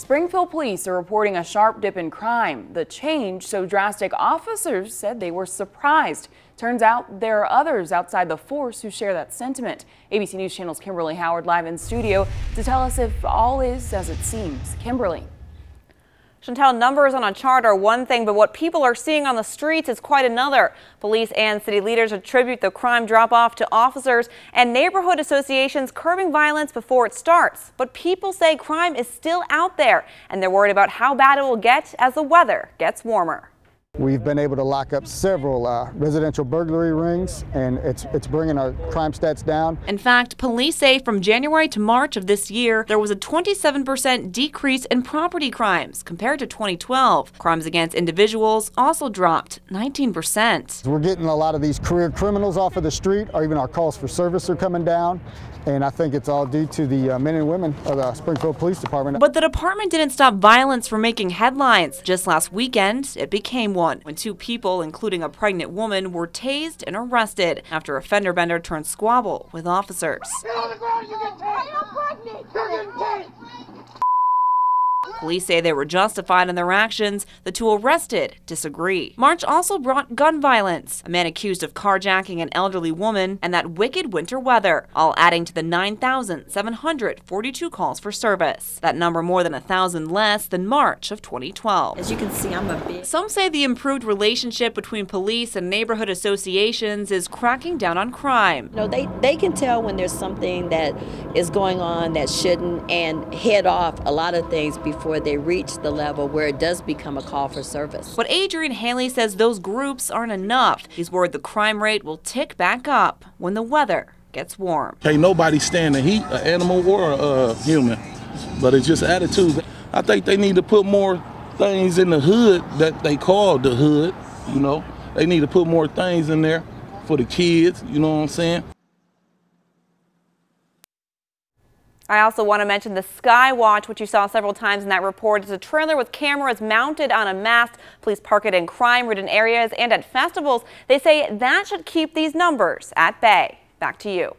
Springfield police are reporting a sharp dip in crime. The change so drastic, officers said they were surprised. Turns out there are others outside the force who share that sentiment. ABC News Channel's Kimberly Howard live in studio to tell us if all is as it seems. Kimberly. Chantel, numbers on a chart are one thing, but what people are seeing on the streets is quite another. Police and city leaders attribute the crime drop-off to officers and neighborhood associations curbing violence before it starts. But people say crime is still out there, and they're worried about how bad it will get as the weather gets warmer. We've been able to lock up several residential burglary rings, and it's bringing our crime stats down. In fact, police say from January to March of this year, there was a 27% decrease in property crimes compared to 2012. Crimes against individuals also dropped 19%. We're getting a lot of these career criminals off of the street, or even our calls for service are coming down. And I think it's all due to the men and women of the Springfield Police Department. But the department didn't stop violence from making headlines. Just last weekend, it became one when two people, including a pregnant woman, were tased and arrested after a fender bender turned squabble with officers. Get on the ground, you get tased. I'm pregnant. You're getting tased. Police say they were justified in their actions. The two arrested disagree. March also brought gun violence, a man accused of carjacking an elderly woman, and that wicked winter weather, all adding to the 9,742 calls for service. That number more than 1,000 less than March of 2012. As you can see, I'm a big... Some say the improved relationship between police and neighborhood associations is cracking down on crime. No, they can tell when there's something that is going on that shouldn't and head off a lot of things before they reach the level where it does become a call for service. But Adrian Haley says those groups aren't enough. He's worried the crime rate will tick back up when the weather gets warm. Can't nobody stand the heat, an animal or a human, but it's just attitude. I think they need to put more things in the hood that they call the hood, you know. They need to put more things in there for the kids, you know what I'm saying? I also want to mention the Sky Watch, which you saw several times in that report. It's a trailer with cameras mounted on a mast. Police park it in crime-ridden areas and at festivals. They say that should keep these numbers at bay. Back to you.